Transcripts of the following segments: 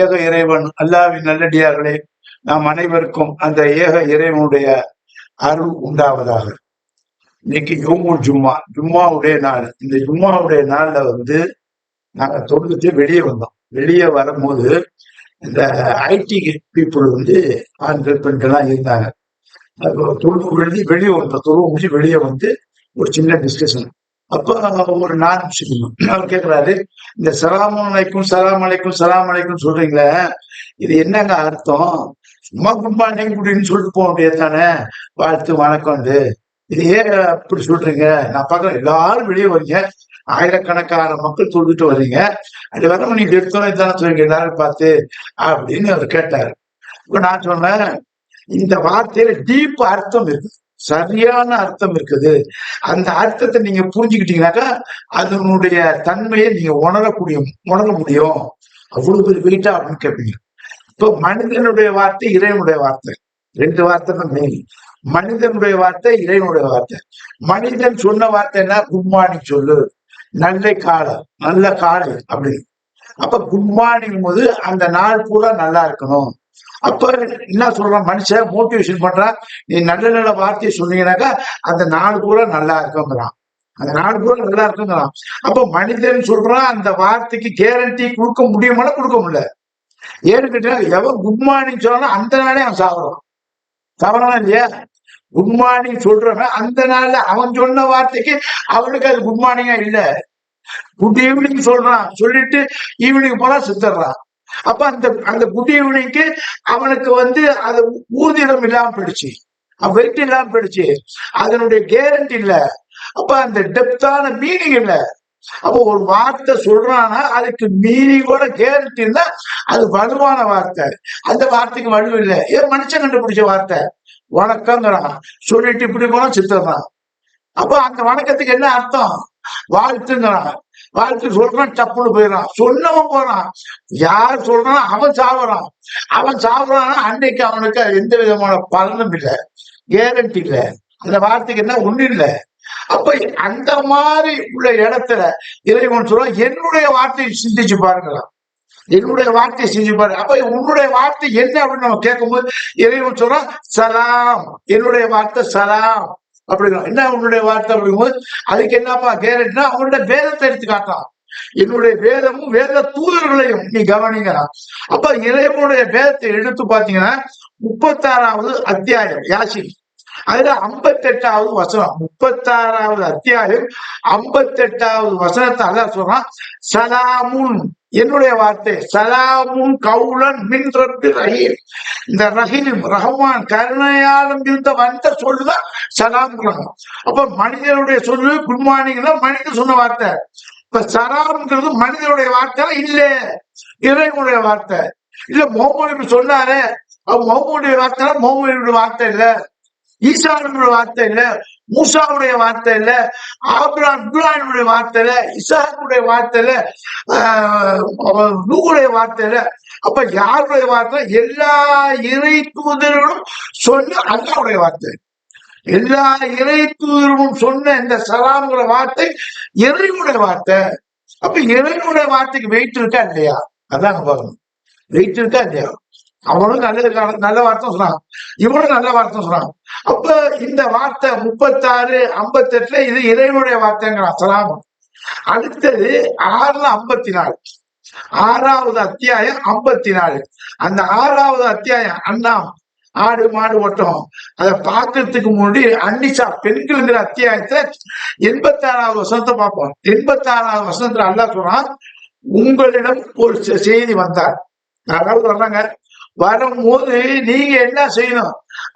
ஏக இறைவன் அல்லாஹ்வின் நல்லடியார்களே, நாம் அனைவருக்கும் அந்த ஏக இறைவனுடைய அருள் உண்டாவதாக. இன்னைக்கு யோமுல் ஜும்மா, ஜும்மாவுடைய நாள். இந்த ஜும்மாவுடைய நாள்ல நாங்க தொழுதுட்டு வெளியே வந்தோம். வெளியே வரும்போது இந்த ஐடி பீப்புள் ஆண்கள் பெண்கள்லாம் இருந்தாங்க. தொழுது வெளியே வந்தோம். தொழுவு முடிச்சு வெளியே ஒரு சின்ன டிஸ்கஷன். அப்ப ஒரு நான் முஸ்லீம் அவர் கேட்கிறாரு, இந்த சலாம் அலைக்கும் சலாம் அலைக்கும் சலாம் அலைக்கும் சொல்றீங்களே, இது என்னங்க அர்த்தம்? சும்மா குட் மார்னிங் குடின்னு சொல்லிட்டு போக முடியாது தானே, வாழ்த்து வணக்கம். இது ஏன் அப்படி சொல்றீங்க? நான் பார்க்கறேன் எல்லாரும் வெளியே வரீங்க, ஆயிரக்கணக்கான மக்கள் சொல்லிட்டு வர்றீங்க, அது வர நீங்க எடுத்தோம் இதான சொல்றீங்க எல்லாரும் பார்த்து அப்படின்னு அவர் கேட்டாரு. இப்ப நான் சொன்னேன், இந்த வார்த்தையில டீப் அர்த்தம் இருக்கு, சரியான அர்த்தம் இருக்குது. அந்த அர்த்தத்தை நீங்க புரிஞ்சுக்கிட்டீங்கன்னாக்கா அதனுடைய தன்மையை நீங்க உணர முடியும். அவ்வளவு பெரிய வெயிட்டா அப்படின்னு கேட்பீங்க. இப்போ மனிதனுடைய வார்த்தை, இறைவனுடைய வார்த்தை, ரெண்டு வார்த்தை தான் மெயின். மனிதனுடைய வார்த்தை, இறைவனுடைய வார்த்தை. மனிதன் சொன்ன வார்த்தை என்ன? குட் மார்னிங் சொல்லு, நல்ல காலை அப்படின்னு. அப்ப குட் மார்னிங் போது அந்த நாள் பூரா நல்லா இருக்கணும். அப்ப என்ன சொல்றான் மனுஷன்? மோட்டிவேஷன் பண்றான், நீ நல்ல நல்ல வார்த்தையை சொன்னீங்கன்னாக்கா அந்த நாள் பூரா நல்லா இருக்குங்கிறான், அந்த நாள் பூரா நல்லா இருக்குங்கிறான். அப்ப மனிதன் சொல்றான், அந்த வார்த்தைக்கு கேரண்டி கொடுக்க முடியுமானா கொடுக்க முடியல. ஏன்னு கேட்டா, எவன் குட் மார்னிங் சொல்றானோ அந்த நாளே அவன் சாவறானா இல்லையா? குட் மார்னிங் சொல்றவன் அந்த நாள்ல அவன் சொன்ன வார்த்தைக்கு அவனுக்கு அது குட் மார்னிங்கா இல்ல, குட் ஈவினிங் சொல்றான், சொல்லிட்டு ஈவினிங் போனா செத்துறான். அப்ப அந்த குட் ஈவினிங்க்கு அவனுக்கு அது ஊர்திடம் இல்லாம போயிடுச்சு, வெயிட் இல்லாம போயிடுச்சு, அதனுடைய கேரண்டி இல்ல. அப்ப அந்த டெப்தான மீனிங் இல்ல. அப்போ ஒரு வார்த்தை சொல்றான்னா அதுக்கு மீனிங்கோட கேரண்டி இருந்தா அது வலுவான வார்த்தை. அந்த வார்த்தைக்கு வலு இல்லை. ஏன் மனுஷன் கண்டுபிடிச்ச வார்த்தை வணக்கங்கிறான், சொல்லிட்டு இப்படி போனா சித்தறான். அப்ப அந்த வணக்கத்துக்கு என்ன அர்த்தம்? வாழ்த்துங்கிறான், வாழ்த்து சொல்றான், டப்புன்னு போயிடறான், சொன்னவன் போறான். யார் சொல்றான்? அவன் சாப்பிடுறான். அன்னைக்கு அவனுக்கு எந்த விதமான பலனும் இல்லை, கேரண்டி இல்லை. அந்த வார்த்தைக்கு என்ன ஒண்ணு இல்லை. அப்ப அந்த மாதிரி உள்ள இடத்துல இறைவன் சொல்றான், என்னுடைய வார்த்தையை சிந்திச்சு பாருங்களா, என்னுடைய வார்த்தையை செஞ்சு பாரு. அப்ப உன்னுடைய வார்த்தை என்ன அப்படின்னு நம்ம கேட்கும்போது இறைவன் சொல்றான், சலாம், என்னுடைய வார்த்தை சலாம் அப்படின்னா. என்ன உன்னுடைய வார்த்தை அப்படிங்கும்போது அதுக்கு என்னப்பா கேரண்டினா அவனுடைய வேதத்தை எடுத்து காட்டான். என்னுடைய வேதமும் வேத தூதர்களையும் நீ கவனிங்கிறான். அப்ப இறைவனுடைய வேதத்தை எடுத்து பாத்தீங்கன்னா 36வது அத்தியாயம் யாசின், அதுல 58வது வசனம், 36வது அத்தியாயம் 58வது வசனத்தை அல்லாஹ் சொல்றான், சலாமுன், என்னுடைய வார்த்தை, சலாமுன் கவுலன் மின் ரப்பி ரஹீம். இந்த ரஹீம் ரஹ்மான் கருணையாலும் வந்த சொல்லுதான் சலாம். அப்ப மனிதனுடைய சொல்லு குட் மார்னிங் தான் மனிதன் சொன்ன வார்த்தை. இப்ப சலாம்ங்கிறது மனிதனுடைய வார்த்தை இல்ல, இறைவனுடைய வார்த்தை இல்ல. முகமது சொன்னாரு, முகமதுடைய வார்த்தை முகமதுடைய வார்த்தை இல்ல, ஈசானுடைய வார்த்தை இல்ல, மூசாவுடைய வார்த்தை இல்ல, இப்ராஹிமுடைய வார்த்தை இல்ல, இசாக்குடைய வார்த்தை இல்ல, நூகுடைய வார்த்தை இல்ல. அப்ப யாருடைய வார்த்தை? எல்லா இறை தூதர்களும் சொன்ன அல்லாஹ்வுடைய வார்த்தை. எல்லா இறை தூதர்களும் சொன்ன இந்த சலாம்ங்கிற வார்த்தை இறைவனுடைய வார்த்தை. அப்ப இறைவனுடைய வார்த்தைக்கு வெயிட் இருக்கா இல்லையா? அதான் பாருங்க, வெயிட் இருக்கா இல்லையா? அவனும் நல்ல வார்த்தை சொன்னான், இவனும் நல்ல வார்த்தை சொன்னான். அப்ப இந்த வார்த்தை 36, 58 இது இறைவனுடைய வார்த்தைங்கிறான் சலாம். அடுத்தது 6:54, 6வது அத்தியாயம் 54. அந்த 6வது அத்தியாயம் அண்ணாம் ஆடு மாடு ஓட்டம் அதை பார்க்கறதுக்கு முன்னாடி அன்னிசா பெண்கள்ங்கிற அத்தியாயத்துல 86வது வசனத்தை பார்ப்போம். 86வது வசனத்துல அல்லாஹ் சொல்றான், உங்களிடம் ஒரு செய்தி வந்தார். யாராவது வர்றாங்க, வரும்போது நீங்க என்ன செய்யணும்?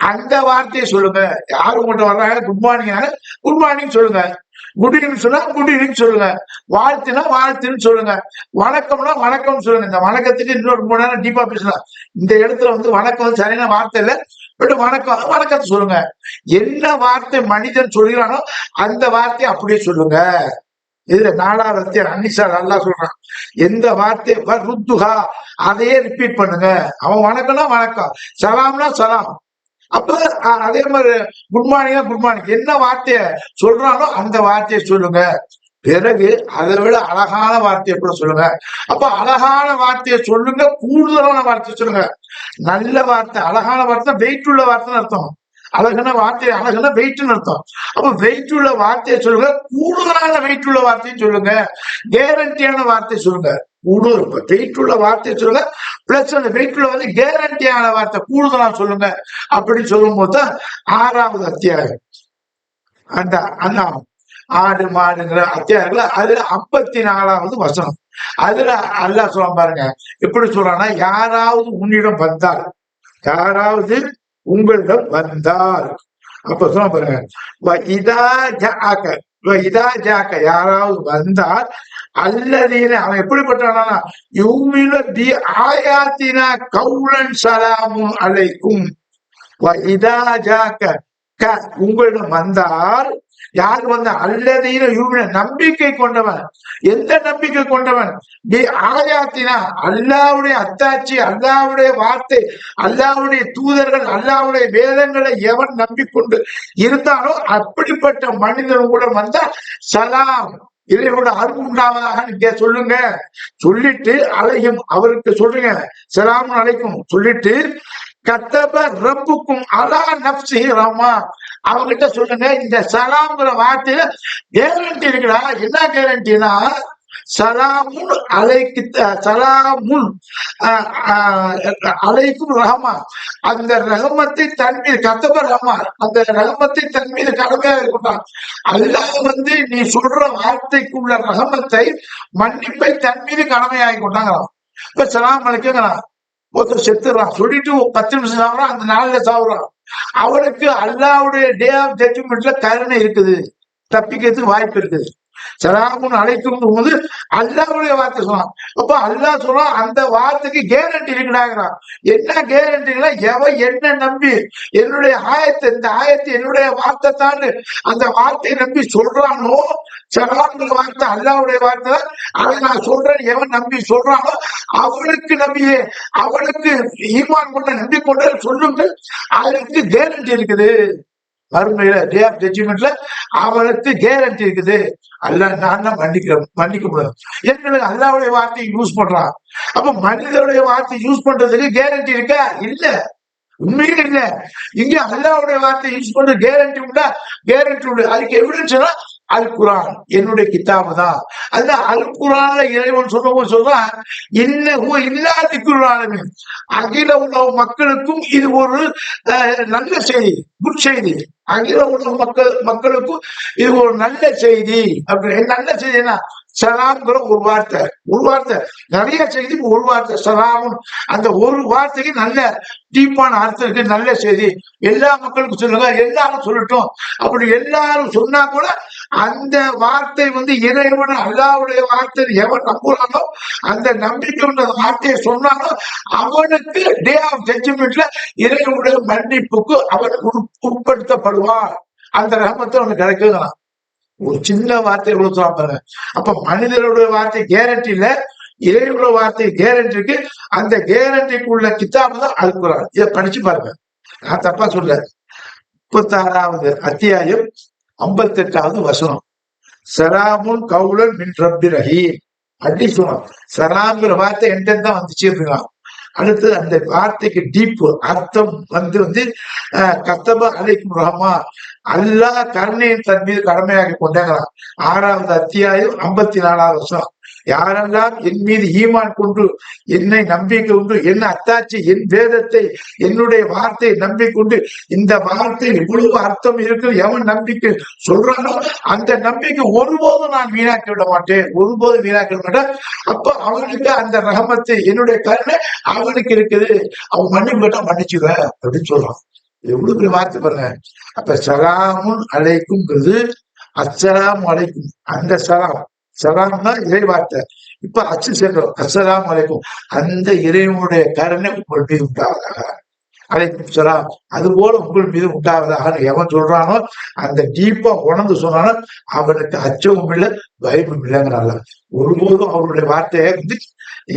அந்த வார்த்தையை சொல்லுங்க. யாரு மட்டும் வர்றாங்க? குட் மார்னிங், குட் மார்னிங் சொல்லுங்க. குட் ஈவினிங் சொன்னா குட் ஈவினிங் சொல்லுங்க. வாழ்த்துனா வாழ்த்துன்னு சொல்லுங்க. வணக்கம்னா வணக்கம் சொல்லுங்க. இந்த வணக்கத்துக்கு இன்னொரு 3 நேரம் டீப்பா பேசலாம். இந்த இடத்துல வணக்கம் சரியான வார்த்தை இல்லை, பட் வணக்கத்தை சொல்லுங்க. என்ன வார்த்தை மனிதன் சொல்கிறானோ அந்த வார்த்தையை அப்படியே சொல்லுங்க. இதுல 4வது அத்தியாயம் அன்னிசா நல்லா சொல்றான், எந்த வார்த்தை ருத்துஹா அதையே ரிப்பீட் பண்ணுங்க. அவன் வணக்கம்னா வணக்கம், சலாம்னா சலாம். அப்ப அதே மாதிரி குட் மார்னிங், குட் மார்னிங் என்ன வார்த்தைய சொல்றானோ அந்த வார்த்தையை சொல்லுங்க. பிறகு அதை விட அழகான வார்த்தையை கூட சொல்லுங்க. அப்ப அழகான வார்த்தையை சொல்லுங்க, கூடுதலான வார்த்தையை சொல்லுங்க. நல்ல வார்த்தை, அழகான வார்த்தை வெயிட் உள்ள வார்த்தைன்னு அர்த்தம். அழகான வார்த்தை, அழகான வெயிட்னு அர்த்தம். அப்ப வெயிட் உள்ள வார்த்தையை சொல்லுங்க, கூடுதலான வெயிட் உள்ள வார்த்தையும் சொல்லுங்க, கேரண்டியான வார்த்தை சொல்லுங்க. கூடுதல் வெயிட் உள்ள வார்த்தையை சொல்லுங்க, பிளஸ் அந்த வெயிட் உள்ள வந்து கேரண்டியான வார்த்தை கூடுதலா சொல்லுங்க. அப்படின்னு சொல்லும் போதுதான் 6வது அத்தியாயம் அந்த அந்த ஆடு மாடுங்கிற அத்தியாயங்கள அதுல 54வது வசனம். அதுல அல்லாஹ் சொல்ல பாருங்க, எப்படி சொல்றான்னா, யாராவது உன்னிடம் வந்தால், யாராவது உங்களிடம் வந்தால், அப்ப சொல்ல பாருங்க, இதா ஜாக்க யாராவது வந்தால் அல்லதீன, அவன் எப்படிப்பட்டானா, ஆயாத்தினா கவுலன் சலாமும் அலைக்கும். இதா ஜாக்க உங்களிடம் வந்தால், யார் வந்த அல்லதீன யூமின நம்பிக்கை கொண்டவன். எந்த நம்பிக்கை கொண்டவன்? ஆயாத்தினா அல்லாவுடைய அத்தாட்சி, அல்லாவுடைய வார்த்தை, அல்லாவுடைய தூதர்கள், அல்லாவுடைய வேதங்களை எவன் நம்பிக்கொண்டு இருந்தானோ அப்படிப்பட்ட மனிதன் கூட வந்தா சலாம், இறைவனோட அருள் உண்டாவதாக சொல்லுங்க. சொல்லிட்டு அலையும் அவருக்கு சொல்லுங்க, சலாமும் அலைக்கும் சொல்லிட்டு, கத்தப ரப்புக்கும் அலா நப்சி ரமா, அவங்கிட்ட சொல்லுங்க, இந்த சலாம்ங்கிற வார்த்தையில கேரண்டி இருக்குடா. என்ன கேரண்டினா, சலாமுன் அலைக்கு, சலாமுன் அலைக்கும் ரஹமா, அந்த ரஹமத்தை தன் மீது, கத்தப ரஹமா, அந்த ரஹமத்தை தன் மீது கடமையாக இருக்கட்டும். அல்லாஹ் வந்து நீ சொல்ற வார்த்தைக்குள்ள ரஹமத்தை, மன்னிப்பை தன் மீது கடமையாகி கொண்டாங்களாம். இப்ப சலாம் அலைக்குங்கிறான், ஒருத்தர் செத்துறான், சொல்லிட்டு 10 நிமிஷம் சாப்பிட்றான், அந்த நாள்ல சாப்பிடுறான், அவனுக்கு அல்லாவுடைய டே ஆஃப் ஜட்ஜ்மெண்ட்ல கருணை இருக்குது, தப்பிக்கிறதுக்கு வாய்ப்பு இருக்குது. சலாமுன்னு அழைக்கும் போது அல்லாவுடைய வார்த்தை சொன்னான். அப்ப அல்லாஹ் சொல்றான், அந்த வார்த்தைக்கு கேரண்டி இருக்குடாங்கிறான். என்ன கேரண்டினா, எவன் என்ன நம்பி என்னுடைய ஆயத்தை, இந்த ஆயத்தை என்னுடைய வார்த்தை தான், அந்த வார்த்தையை நம்பி சொல்றானோ, சலாமுடைய வார்த்தை அல்லாவுடைய வார்த்தை தான், அதை நான் சொல்றேன், எவன் நம்பி சொல்றானோ அவனுக்கு நம்பியே, அவனுக்கு ஈமான் கொண்ட நம்பி கொண்ட சொல்லுங்கள், அதற்கு கேரண்டி இருக்குது. மறுமையில டே ஆஃப் ஜட்ஜ்மெண்ட்ல அவனுக்கு கேரண்டி இருக்குது. அல்ல நான் தான் மன்னிக்க முடியாது. எங்களுக்கு அல்லாவுடைய வார்த்தையை யூஸ் பண்றான். அப்ப மனிதனுடைய வார்த்தை யூஸ் பண்றதுக்கு கேரண்டி இருக்கா? இல்ல, உண்மையே இல்ல. இங்க அல்லாவுடைய வார்த்தை யூஸ் பண்ற கேரண்டி உண்டா? கேரண்டி உண்டு. அதுக்கு எவிடன்ஸ்னா அல் குரான், என்னுடைய கிதாபு தான். அந்த அல் குரான்ல இறைவன் சொல்றான், இன்னஹு இல்லா திக்ருல் ஆலமீன், அகில உலக மக்களுக்கும் இது ஒரு நல்ல செய்தி, குட் செய்தி. அகில உலக மக்களுக்கும் இது ஒரு நல்ல செய்தி. அப்படி நல்ல செய்தினா சலாம்ங்கிற ஒரு வார்த்தை, நிறைய செய்தி, ஒரு வார்த்தை சலாமும், அந்த ஒரு வார்த்தைக்கு நல்ல டீப்பான அர்த்தம் இருக்கு, நல்ல செய்தி. எல்லா மக்களுக்கும் சொல்லுங்க, எல்லாரும் சொல்லட்டும். அப்படி எல்லாரும் சொன்னா கூட அந்த வார்த்தை வந்து இறைவன் அல்லாவுடைய வார்த்தை எவன் நம்புறானோ, அந்த நம்பிக்கை வார்த்தையை சொன்னானோ அவனுக்கு டே ஆஃப் ஜட்ஜ்மெண்ட்ல இறைவனுடைய மன்னிப்புக்கு அவனுக்கு உட்படுத்தப்படுவான். அந்த ரஹமத்தை அவனுக்கு கிடைக்குதுலாம். ஒரு சின்ன வார்த்தை எவ்வளவு சொல்றாங்க. அப்ப மனிதனுடைய வார்த்தை கேரண்டி இல்ல, இறைவனுடைய வார்த்தை கேரண்டி இருக்கு. அந்த கேரண்டிக்குள்ள கிதாபு தான் அல் குர்ஆன். இதை படிச்சு பாருங்க, நான் தப்பா சொல்ல. 36வது அத்தியாயம் 58வது வசனம், சலாமுன் கவுலன் மின் ரப்பி ரஹீம். அப்படி சொன்னோம், சலாம்ங்கிற வார்த்தை என்கிட்ட தான் வந்துச்சு அப்படின்னா, அடுத்து அந்த வார்த்தைக்கு டீப் அர்த்தம் வந்து கத்தப அலைக்கும் ரஹமா, அல்லாஹ் கருணையின் தன் மீது கடமையாகி கொண்டாங்களாம். 6வது அத்தியாயம் 54வது வசனம், யாரெல்லாம் என் மீது ஈமான் கொண்டு, என்னை நம்பிக்கை கொண்டு, என்ன அத்தாட்சி, என் வேதத்தை, என்னுடைய வார்த்தையை நம்பிக்கொண்டு, இந்த வார்த்தை இவ்வளவு அர்த்தம் இருக்கு எவன் நம்பிக்கை சொல்றானோ அந்த நம்பிக்கை ஒருபோதும் நான் வீணாக்கி விட மாட்டேன், ஒருபோதும் வீணாக்கி விட மாட்டேன். அப்ப அவனுக்கு அந்த ரஹமத்தை, என்னுடைய கருணை அவனுக்கு இருக்குது, அவன் மன்னிப்பு கேட்டா மன்னிச்சுவேன் அப்படின்னு சொல்றான். எவ்வளவு பெரிய வார்த்தை பாருங்க. அப்ப சலாமுன் அலைக்கும்ங்கிறது அஸ்ஸலாம் அலைக்கும், அந்த சலாம்னா இறை வார்த்தை. இப்ப அச்சு சென்றோம், அஸ்ஸலாம் அலைக்கும், அந்த இறைவனுடைய கருணை உண்டாவதாக. அலைக்கும் அது போல உங்கள் மீது உண்டாவதாக எவன் சொல்றானோ அந்த டீப்பா உணர்ந்து சொன்னானோ அவனுக்கு அச்சமும் இல்லை பயமும் இல்லைங்கிறாங்க. ஒருபோதும் அவருடைய வார்த்தையை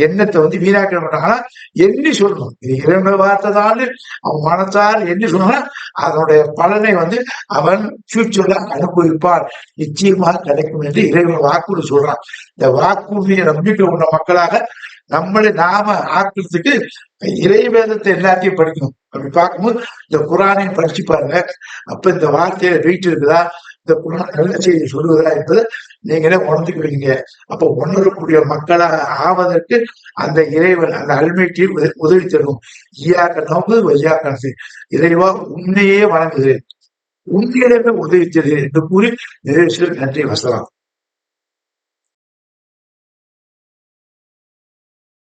எண்ணத்தை வீணாக்க மாட்டாங்கன்னா எண்ணி சொல்லணும். இது இறைவனுடைய வார்த்தை தான் அவன் மனசால் எண்ணி சொன்னா அதனுடைய பலனை அவன் ஃபியூச்சர்ல அனுபவிப்பான், நிச்சயமாக கிடைக்கும் என்று இறைவன் வாக்குறுதி சொல்றான். இந்த வாக்குறுதியை நம்பிக்கை உள்ள மக்களாக நம்மளை நாம ஆக்கிறதுக்கு இறை வேதத்தை எல்லாத்தையும் படிக்கணும். அப்படி பார்க்கும்போது இந்த குரானையும் படிச்சு பாருங்க. அப்ப இந்த வார்த்தையில வெயிட் இருக்குதா, இந்த குரான் நல்ல செய்தி சொல்லுவதா என்பதை நீங்களே உணர்ந்துக்குவீங்க. அப்ப உணரக்கூடிய மக்களாக ஆவதற்கு அந்த இறைவன் அந்த அல்மைக்கு உதவி தரும். ஈயாக்க நோக்கு வையாக்க இறைவா உன்னையே வணங்குகிறேன், உன்னிடமே உதவி தருகிறேன் என்று கூறி நிறைவேற்ற நன்றி. வசலாம்.